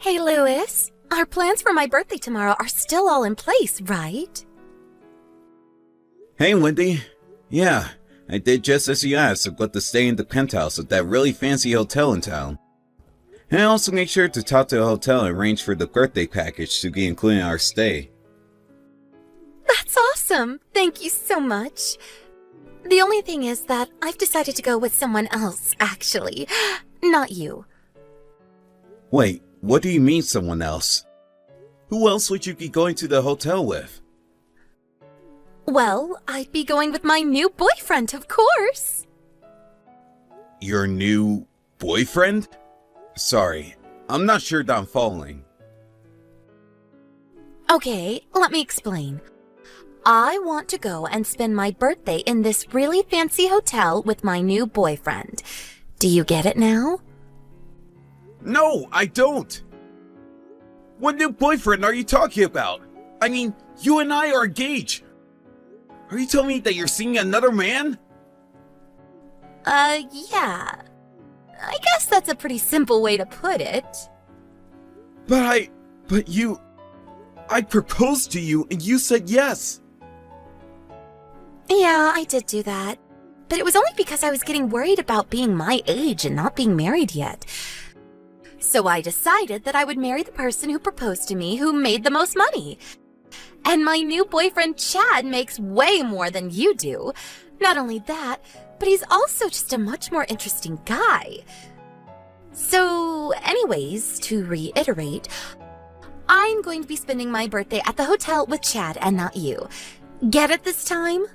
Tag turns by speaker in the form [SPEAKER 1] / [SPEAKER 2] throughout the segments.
[SPEAKER 1] Hey, Louis. Our plans for my birthday tomorrow are still all in place, right?
[SPEAKER 2] Hey, Wendy. Yeah, I did just as you asked. I've got to stay in the penthouse at that really fancy hotel in town. And I also make sure to talk to the hotel and arrange for the birthday package to be included in our stay.
[SPEAKER 1] That's awesome. Thank you so much. The only thing is that I've decided to go with someone else, actually. Not you.
[SPEAKER 2] Wait, what do you mean someone else? Who else would you be going to the hotel with?
[SPEAKER 1] Well, I'd be going with my new boyfriend, of course.
[SPEAKER 2] Your new boyfriend? Sorry, I'm not sure that I'm following.
[SPEAKER 1] Okay, let me explain. I want to go and spend my birthday in this really fancy hotel with my new boyfriend. Do you get it now?
[SPEAKER 2] No, I don't! What new boyfriend are you talking about? I mean, you and I are engaged! Are you telling me that you're seeing another man?
[SPEAKER 1] Yeah. I guess that's a pretty simple way to put it.
[SPEAKER 2] I proposed to you and you said yes!
[SPEAKER 1] Yeah, I did do that. But it was only because I was getting worried about being my age and not being married yet. So I decided that I would marry the person who proposed to me who made the most money. And my new boyfriend Chad makes way more than you do. Not only that, but he's also just a much more interesting guy. So anyways, to reiterate, I'm going to be spending my birthday at the hotel with Chad and not you. Get it this time?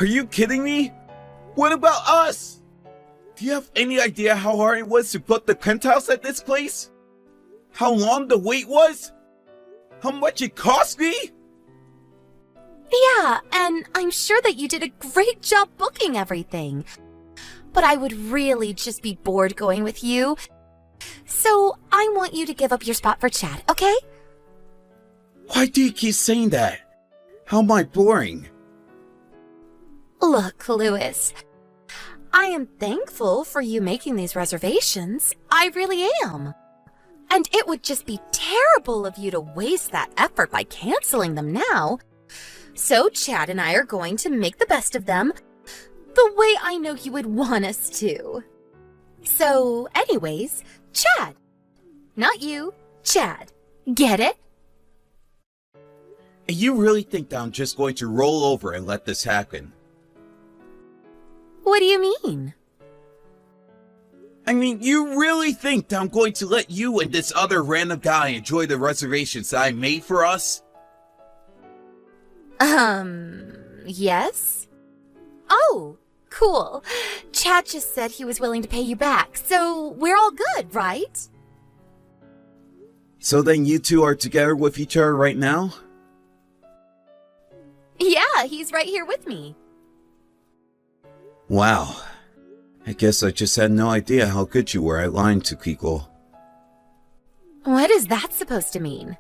[SPEAKER 2] Are you kidding me? What about us? Do you have any idea how hard it was to book the penthouse at this place? How long the wait was? How much it cost me?
[SPEAKER 1] Yeah, and I'm sure that you did a great job booking everything. But I would really just be bored going with you. So I want you to give up your spot for Chad, okay?
[SPEAKER 2] Why do you keep saying that? How am I boring?
[SPEAKER 1] Look, Louis, I am thankful for you making these reservations. I really am. And it would just be terrible of you to waste that effort by canceling them now. So Chad and I are going to make the best of them, the way I know you would want us to. So anyways, Chad. Not you, Chad. Get it?
[SPEAKER 2] And you really think that I'm just going to roll over and let this happen?
[SPEAKER 1] What do you mean?
[SPEAKER 2] I mean, you really think that I'm going to let you and this other random guy enjoy the reservations that I made for us?
[SPEAKER 1] Yes? Oh, cool. Chad just said he was willing to pay you back, so we're all good, right?
[SPEAKER 2] So then you two are together with each other right now?
[SPEAKER 1] Yeah, he's right here with me.
[SPEAKER 2] Wow. I guess I just had no idea how good you were at lying to people.
[SPEAKER 1] What is that supposed to mean?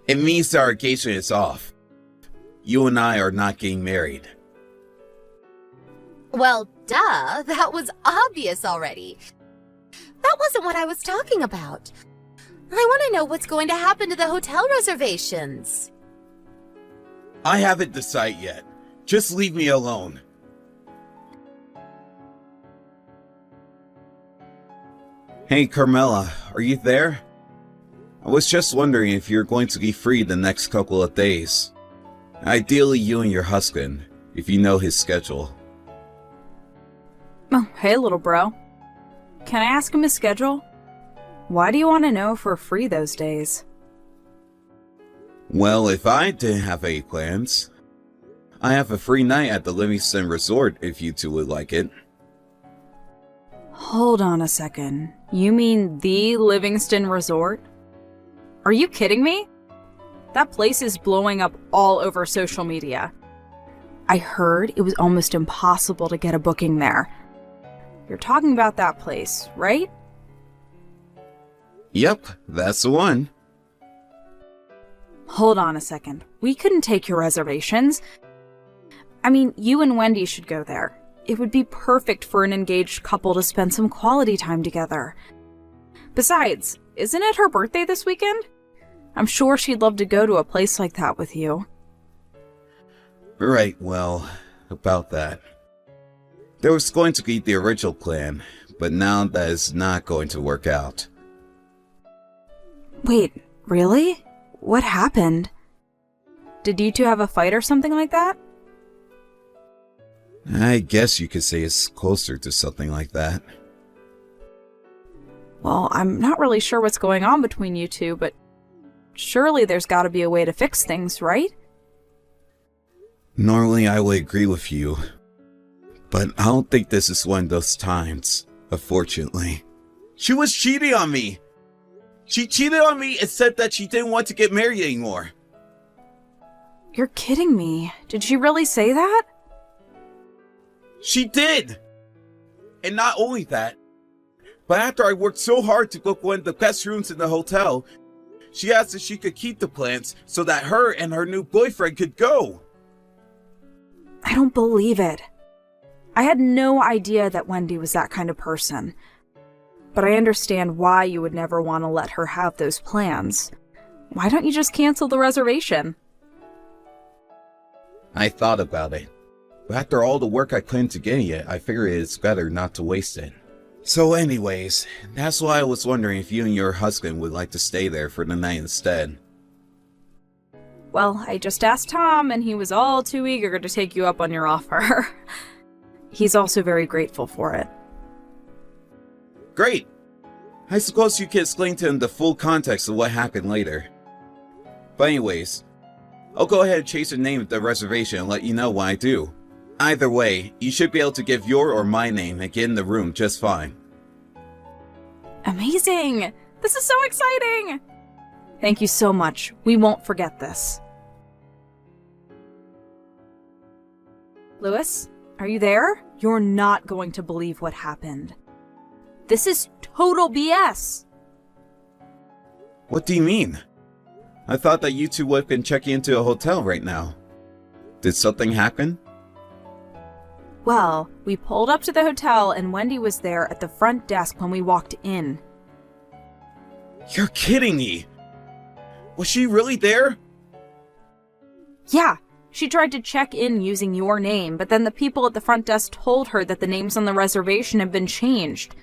[SPEAKER 2] It means that our engagement is off. You and I are not getting married.
[SPEAKER 1] Well, duh, that was obvious already. That wasn't what I was talking about. I want to know what's going to happen to the hotel reservations.
[SPEAKER 2] I haven't decided yet. Just leave me alone. Hey, Carmela, are you there? I was just wondering if you're going to be free the next couple of days. Ideally, you and your husband, if you know his schedule.
[SPEAKER 3] Oh, hey, little bro. Can I ask him his schedule? Why do you want to know if we're free those days?
[SPEAKER 2] Well, if I didn't have any plans, I have a free night at the Livingston Resort if you two would like it.
[SPEAKER 3] Hold on a second. You mean the Livingston Resort? Are you kidding me? That place is blowing up all over social media. I heard it was almost impossible to get a booking there. You're talking about that place, right?
[SPEAKER 2] Yep, that's the one.
[SPEAKER 3] Hold on a second. We couldn't take your reservations. I mean, you and Wendy should go there. It would be perfect for an engaged couple to spend some quality time together. Besides, isn't it her birthday this weekend? I'm sure she'd love to go to a place like that with you.
[SPEAKER 2] Right, well, about that. There was going to be the original plan, but now that is not going to work out.
[SPEAKER 3] Wait, really? What happened? Did you two have a fight or something like that?
[SPEAKER 2] I guess you could say it's closer to something like that.
[SPEAKER 3] Well, I'm not really sure what's going on between you two, but surely there's gotta be a way to fix things, right?
[SPEAKER 2] Normally I would agree with you, but I don't think this is one of those times, unfortunately. She was cheating on me! She cheated on me and said that she didn't want to get married anymore.
[SPEAKER 3] You're kidding me. Did she really say that?
[SPEAKER 2] She did! And not only that, but after I worked so hard to book one of the best rooms in the hotel, she asked if she could keep the plans so that her and her new boyfriend could go.
[SPEAKER 3] I don't believe it. I had no idea that Wendy was that kind of person. But I understand why you would never want to let her have those plans. Why don't you just cancel the reservation?
[SPEAKER 2] I thought about it, but after all the work I put into getting it, I figured it's better not to waste it. So anyways, that's why I was wondering if you and your husband would like to stay there for the night instead.
[SPEAKER 3] Well, I just asked Tom, and he was all too eager to take you up on your offer. He's also very grateful for it.
[SPEAKER 2] Great! I suppose you can explain to him the full context of what happened later. But anyways, I'll go ahead and change the name of the reservation and let you know when I do. Either way, you should be able to give your or my name and get in the room just fine.
[SPEAKER 3] Amazing! This is so exciting! Thank you so much. We won't forget this. Lewis, are you there? You're not going to believe what happened. This is total BS!
[SPEAKER 2] What do you mean? I thought that you two would have been checking into a hotel right now. Did something happen?
[SPEAKER 3] Well, we pulled up to the hotel and Wendy was there at the front desk when we walked in.
[SPEAKER 2] You're kidding me! Was she really there?
[SPEAKER 3] Yeah, she tried to check in using your name, but then the people at the front desk told her that the names on the reservation had been changed.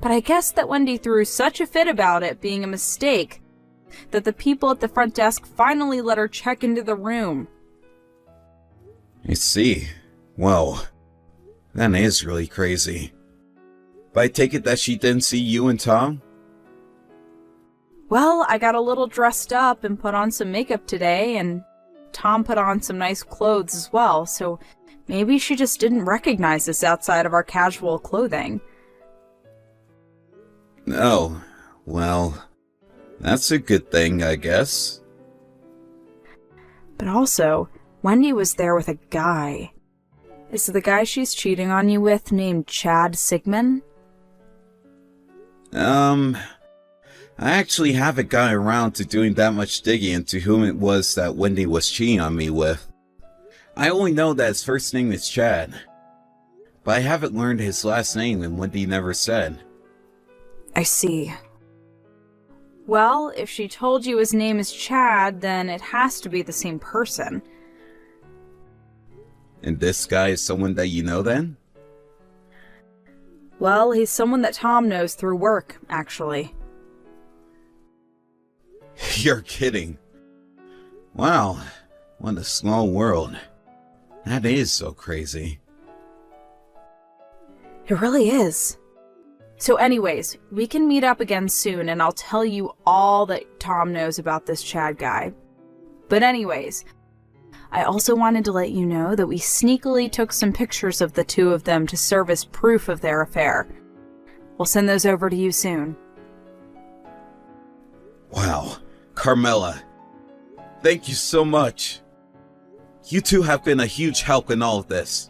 [SPEAKER 3] But I guess that Wendy threw such a fit about it being a mistake that the people at the front desk finally let her check into the room.
[SPEAKER 2] I see. Well, that is really crazy. But I take it that she didn't see you and Tom?
[SPEAKER 3] Well, I got a little dressed up and put on some makeup today, and Tom put on some nice clothes as well, so maybe she just didn't recognize us outside of our casual clothing.
[SPEAKER 2] Oh, well, that's a good thing, I guess.
[SPEAKER 3] But also, Wendy was there with a guy. Is the guy she's cheating on you with named Chad Sigmund?
[SPEAKER 2] I actually haven't gotten around to doing that much digging into whom it was that Wendy was cheating on me with. I only know that his first name is Chad, but I haven't learned his last name and Wendy never said.
[SPEAKER 3] I see. Well, if she told you his name is Chad, then it has to be the same person.
[SPEAKER 2] And this guy is someone that you know then?
[SPEAKER 3] Well, he's someone that Tom knows through work, actually.
[SPEAKER 2] You're kidding. Wow, what a small world. That is so crazy.
[SPEAKER 3] It really is. So anyways, we can meet up again soon and I'll tell you all that Tom knows about this Chad guy. But anyways, I also wanted to let you know that we sneakily took some pictures of the two of them to serve as proof of their affair. We'll send those over to you soon.
[SPEAKER 2] Wow, Carmela, thank you so much. You two have been a huge help in all of this.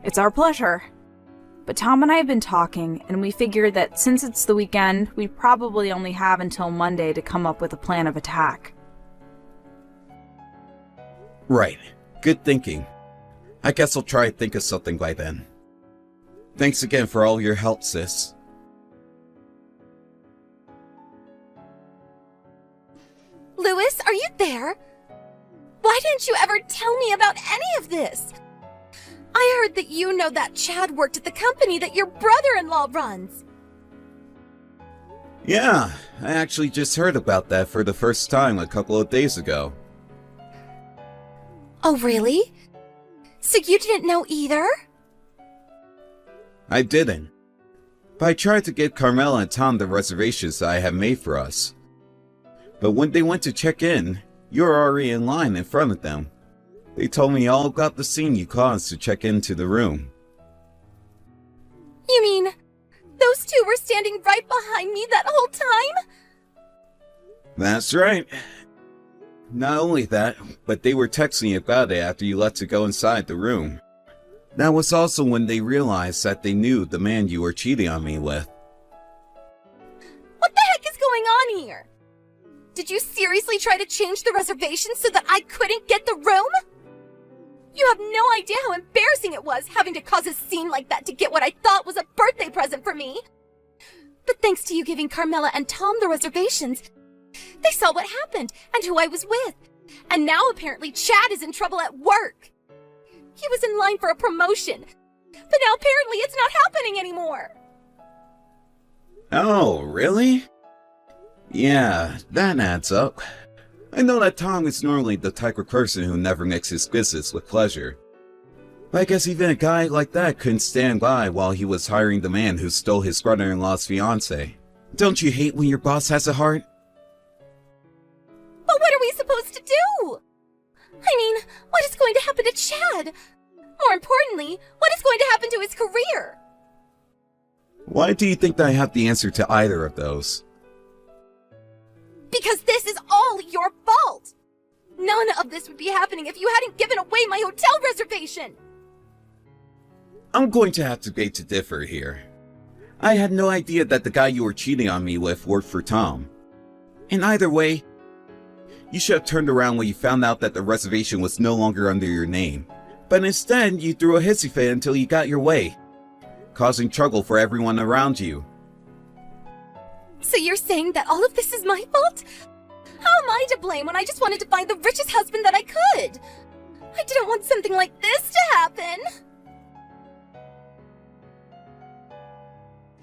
[SPEAKER 3] It's our pleasure. But Tom and I have been talking, and we figured that since it's the weekend, we probably only have until Monday to come up with a plan of attack.
[SPEAKER 2] Right. Good thinking. I guess I'll try to think of something by then. Thanks again for all your help, sis.
[SPEAKER 1] Are you there? Why didn't you ever tell me about any of this? I heard that you know that Chad worked at the company that your brother-in-law runs.
[SPEAKER 2] Yeah, I actually just heard about that for the first time a couple of days ago.
[SPEAKER 1] Oh, really? So you didn't know either?
[SPEAKER 2] I didn't. But I tried to get Carmela and Tom the reservations that I had made for us. But when they went to check in, you were already in line in front of them. They told me all about the scene you caused to check into the room.
[SPEAKER 1] You mean, those two were standing right behind me that whole time?
[SPEAKER 2] That's right. Not only that, but they were texting about it after you left to go inside the room. That was also when they realized that they knew the man you were cheating on me with.
[SPEAKER 1] What the heck is going on here? Did you seriously try to change the reservation so that I couldn't get the room? You have no idea how embarrassing it was having to cause a scene like that to get what I thought was a birthday present for me. But thanks to you giving Carmela and Tom the reservations, they saw what happened and who I was with. And now apparently Chad is in trouble at work. He was in line for a promotion, but now apparently it's not happening anymore.
[SPEAKER 2] Oh, really? Yeah, that adds up. I know that Tom is normally the type of person who never mixes business with pleasure. But I guess even a guy like that couldn't stand by while he was hiring the man who stole his brother-in-law's fiancée. Don't you hate when your boss has a heart?
[SPEAKER 1] But what are we supposed to do? I mean, what is going to happen to Chad? More importantly, what is going to happen to his career?
[SPEAKER 2] Why do you think that I have the answer to either of those?
[SPEAKER 1] Because this is all your fault! None of this would be happening if you hadn't given away my hotel reservation!
[SPEAKER 2] I'm going to have to beg to differ here. I had no idea that the guy you were cheating on me with worked for Tom. In either way, you should have turned around when you found out that the reservation was no longer under your name. But instead, you threw a hissy fit until you got your way, causing trouble for everyone around you.
[SPEAKER 1] So you're saying that all of this is my fault? How am I to blame when I just wanted to find the richest husband that I could? I didn't want something like this to happen.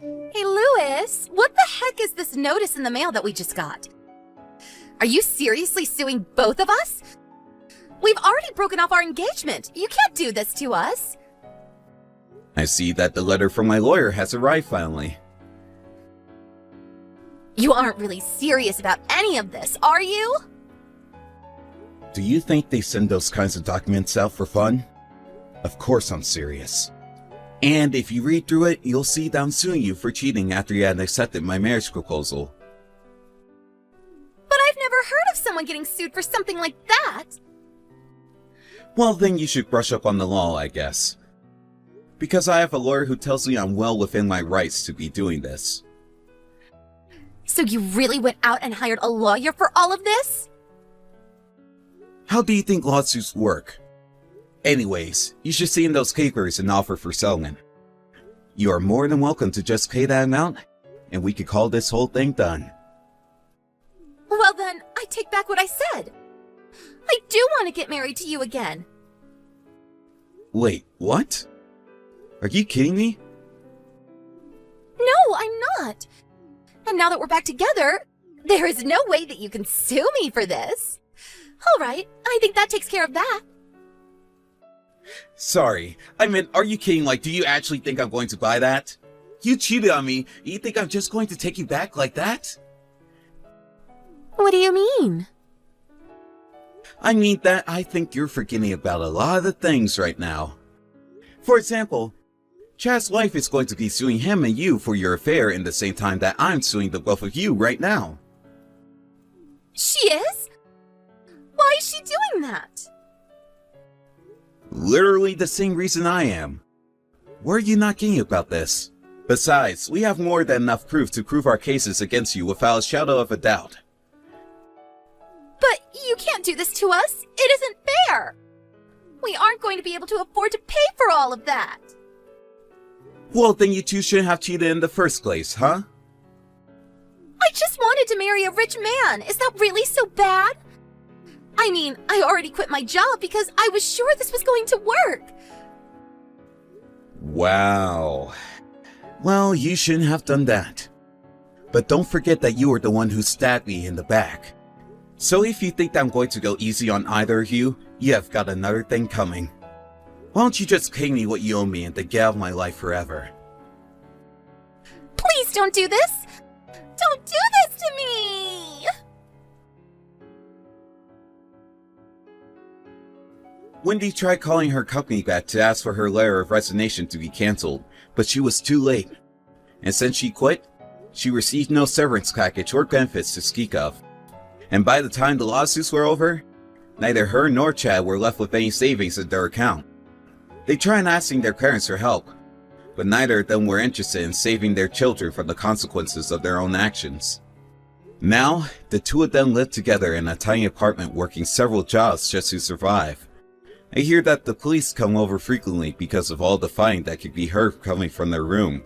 [SPEAKER 1] Hey, Louis, what the heck is this notice in the mail that we just got? Are you seriously suing both of us? We've already broken off our engagement. You can't do this to us.
[SPEAKER 2] I see that the letter from my lawyer has arrived finally.
[SPEAKER 1] You aren't really serious about any of this, are you?
[SPEAKER 2] Do you think they send those kinds of documents out for fun? Of course I'm serious. And if you read through it, you'll see that I'm suing you for cheating after you had accepted my marriage proposal.
[SPEAKER 1] But I've never heard of someone getting sued for something like that.
[SPEAKER 2] Well, then you should brush up on the law, I guess. Because I have a lawyer who tells me I'm well within my rights to be doing this.
[SPEAKER 1] So you really went out and hired a lawyer for all of this?
[SPEAKER 2] How do you think lawsuits work? Anyways, you should see in those papers an offer for settlement. You are more than welcome to just pay that amount, and we could call this whole thing done.
[SPEAKER 1] Well then, I take back what I said. I do want to get married to you again.
[SPEAKER 2] Wait, what? Are you kidding me?
[SPEAKER 1] No, I'm not. And now that we're back together, there is no way that you can sue me for this. All right, I think that takes care of that.
[SPEAKER 2] Sorry, I meant, are you kidding? Like, do you actually think I'm going to buy that? You cheated on me. You think I'm just going to take you back like that?
[SPEAKER 1] What do you mean?
[SPEAKER 2] I mean that I think you're forgetting about a lot of the things right now. For example, Chad's wife is going to be suing him and you for your affair in the same time that I'm suing the both of you right now.
[SPEAKER 1] She is? Why is she doing that?
[SPEAKER 2] Literally the same reason I am. Why are you not getting about this? Besides, we have more than enough proof to prove our cases against you without a shadow of a doubt.
[SPEAKER 1] But you can't do this to us. It isn't fair. We aren't going to be able to afford to pay for all of that.
[SPEAKER 2] Well, then you two shouldn't have cheated in the first place, huh?
[SPEAKER 1] I just wanted to marry a rich man. Is that really so bad? I mean, I already quit my job because I was sure this was going to work.
[SPEAKER 2] Wow. Well, you shouldn't have done that. But don't forget that you were the one who stabbed me in the back. So if you think that I'm going to go easy on either of you, you have got another thing coming. Why don't you just pay me what you owe me and then get out of my life forever?
[SPEAKER 1] Please don't do this! Don't do this to me!
[SPEAKER 2] Wendy tried calling her company back to ask for her letter of resignation to be cancelled, but she was too late. And since she quit, she received no severance package or benefits to speak of. And by the time the lawsuits were over, neither her nor Chad were left with any savings in their account. They tried asking their parents for help, but neither of them were interested in saving their children from the consequences of their own actions. Now, the two of them live together in a tiny apartment working several jobs just to survive. I hear that the police come over frequently because of all the fighting that could be heard coming from their room.